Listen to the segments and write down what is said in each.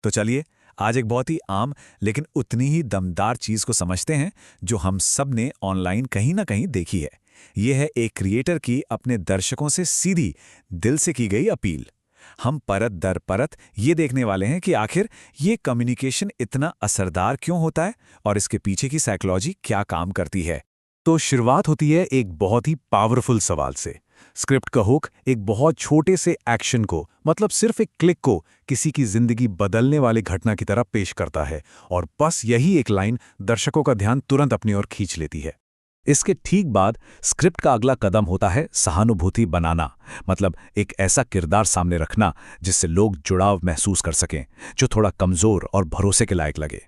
तो चलिए आज एक बहुत ही आम लेकिन उतनी ही दमदार चीज को समझते हैं जो हम सब ने ऑनलाइन कहीं ना कहीं देखी है। यह है एक क्रिएटर की अपने दर्शकों से सीधी दिल से की गई अपील। हम परत दर परत ये देखने वाले हैं कि आखिर ये कम्युनिकेशन इतना असरदार क्यों होता है और इसके पीछे की साइकोलॉजी क्या काम करती है। तो शुरुआत होती है एक बहुत ही पावरफुल सवाल से। स्क्रिप्ट का हुक एक बहुत छोटे से एक्शन को, मतलब सिर्फ एक क्लिक को, किसी की जिंदगी बदलने वाली घटना की तरह पेश करता है और बस यही एक लाइन दर्शकों का ध्यान तुरंत अपनी ओर खींच लेती है। इसके ठीक बाद स्क्रिप्ट का अगला कदम होता है सहानुभूति बनाना, मतलब एक ऐसा किरदार सामने रखना जिससे लोग जुड़ाव महसूस कर सकें, जो थोड़ा कमजोर और भरोसे के लायक लगे।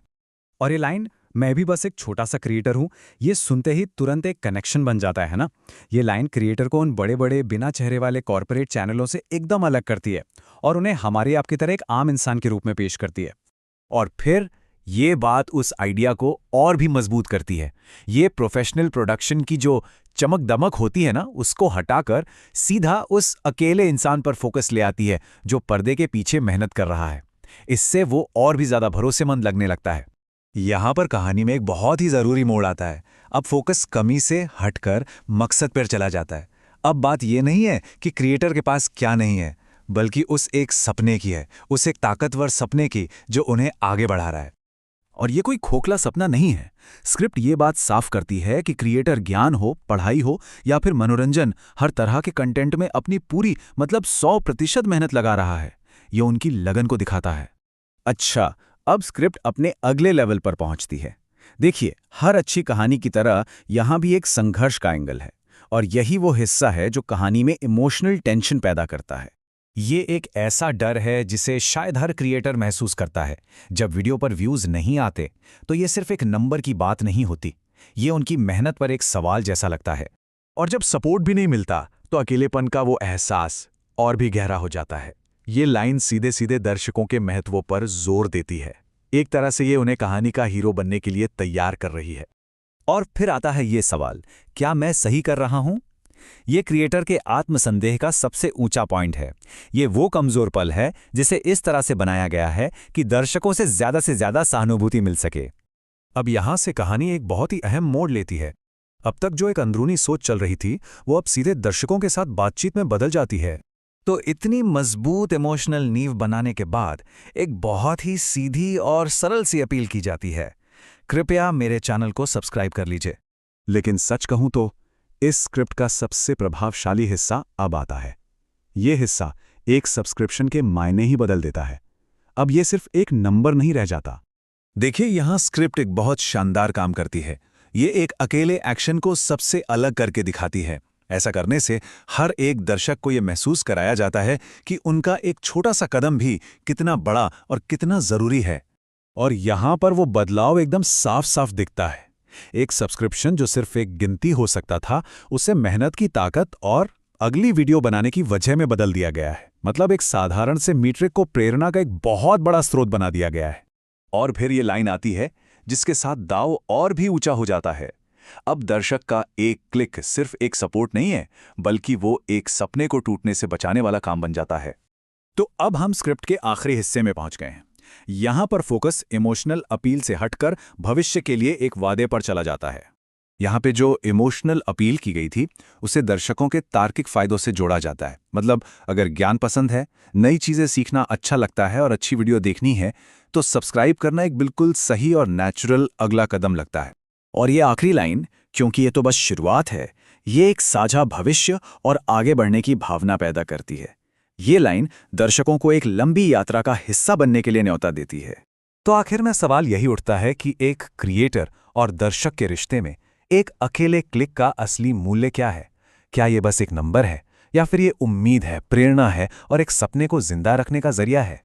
और ये लाइन मैं भी बस एक छोटा सा क्रिएटर हूँ, ये सुनते ही तुरंत एक कनेक्शन बन जाता है ना। ये लाइन क्रिएटर को उन बड़े बड़े बिना चेहरे वाले कॉर्पोरेट चैनलों से एकदम अलग करती है और उन्हें हमारे आपकी तरह एक आम इंसान के रूप में पेश करती है। और फिर ये बात उस आइडिया को और भी मजबूत करती है। ये प्रोफेशनल प्रोडक्शन की जो चमक दमक होती है ना, उसको हटाकर सीधा उस अकेले इंसान पर फोकस ले आती है जो पर्दे के पीछे मेहनत कर रहा है। इससे वो और भी ज्यादा भरोसेमंद लगने लगता है। यहाँ पर कहानी में एक बहुत ही जरूरी मोड़ आता है। अब फोकस कमी से हटकर मकसद पर चला जाता है। अब बात यह नहीं है कि क्रिएटर के पास क्या नहीं है, बल्कि उस एक सपने की है, उस एक ताकतवर सपने की जो उन्हें आगे बढ़ा रहा है। और ये कोई खोखला सपना नहीं है। स्क्रिप्ट ये बात साफ करती है कि क्रिएटर ज्ञान हो, पढ़ाई हो या फिर मनोरंजन, हर तरह के कंटेंट में अपनी पूरी, मतलब 100% मेहनत लगा रहा है। ये उनकी लगन को दिखाता है। अच्छा, अब स्क्रिप्ट अपने अगले लेवल पर पहुंचती है। देखिए, हर अच्छी कहानी की तरह यहाँ भी एक संघर्ष का एंगल है और यही वो हिस्सा है जो कहानी में इमोशनल टेंशन पैदा करता है। ये एक ऐसा डर है जिसे शायद हर क्रिएटर महसूस करता है। जब वीडियो पर व्यूज नहीं आते तो ये सिर्फ एक नंबर की बात नहीं होती, ये उनकी मेहनत पर एक सवाल जैसा लगता है। और जब सपोर्ट भी नहीं मिलता तो अकेलेपन का वो एहसास और भी गहरा हो जाता है। ये लाइन सीधे सीधे दर्शकों के महत्व पर जोर देती है। एक तरह से ये उन्हें कहानी का हीरो बनने के लिए तैयार कर रही है। और फिर आता है ये सवाल, क्या मैं सही कर रहा हूं? ये क्रिएटर के आत्मसंदेह का सबसे ऊंचा पॉइंट है। ये वो कमजोर पल है जिसे इस तरह से बनाया गया है कि दर्शकों से ज्यादा सहानुभूति मिल सके। अब यहां से कहानी एक बहुत ही अहम मोड़ लेती है। अब तक जो एक अंदरूनी सोच चल रही थी वो अब सीधे दर्शकों के साथ बातचीत में बदल जाती है। तो इतनी मजबूत इमोशनल नींव बनाने के बाद एक बहुत ही सीधी और सरल सी अपील की जाती है, कृपया मेरे चैनल को सब्सक्राइब कर लीजिए। लेकिन सच कहूं तो इस स्क्रिप्ट का सबसे प्रभावशाली हिस्सा अब आता है। ये हिस्सा एक सब्सक्रिप्शन के मायने ही बदल देता है। अब ये सिर्फ एक नंबर नहीं रह जाता। देखिए, यहां स्क्रिप्ट एक बहुत शानदार काम करती है। ये एक अकेले एक्शन को सबसे अलग करके दिखाती है। ऐसा करने से हर एक दर्शक को यह महसूस कराया जाता है कि उनका एक छोटा सा कदम भी कितना बड़ा और कितना जरूरी है। और यहां पर वो बदलाव एकदम साफ साफ दिखता है। एक सब्सक्रिप्शन जो सिर्फ एक गिनती हो सकता था, उसे मेहनत की ताकत और अगली वीडियो बनाने की वजह में बदल दिया गया है। मतलब एक साधारण से मीट्रिक को प्रेरणा का एक बहुत बड़ा स्रोत बना दिया गया है। और फिर ये लाइन आती है जिसके साथ दाव और भी ऊंचा हो जाता है। अब दर्शक का एक क्लिक सिर्फ एक सपोर्ट नहीं है, बल्कि वो एक सपने को टूटने से बचाने वाला काम बन जाता है। तो अब हम स्क्रिप्ट के आखिरी हिस्से में पहुंच गए हैं। यहां पर फोकस इमोशनल अपील से हटकर भविष्य के लिए एक वादे पर चला जाता है। यहां पे जो इमोशनल अपील की गई थी उसे दर्शकों के तार्किक फायदों से जोड़ा जाता है। मतलब अगर ज्ञान पसंद है, नई चीजें सीखना अच्छा लगता है और अच्छी वीडियो देखनी है, तो सब्सक्राइब करना एक बिल्कुल सही और नेचुरल अगला कदम लगता है। और ये आखिरी लाइन, क्योंकि ये तो बस शुरुआत है, ये एक साझा भविष्य और आगे बढ़ने की भावना पैदा करती है। ये लाइन दर्शकों को एक लंबी यात्रा का हिस्सा बनने के लिए न्योता देती है। तो आखिर में सवाल यही उठता है कि एक क्रिएटर और दर्शक के रिश्ते में एक अकेले क्लिक का असली मूल्य क्या है? क्या ये बस एक नंबर है या फिर ये उम्मीद है, प्रेरणा है और एक सपने को जिंदा रखने का जरिया है?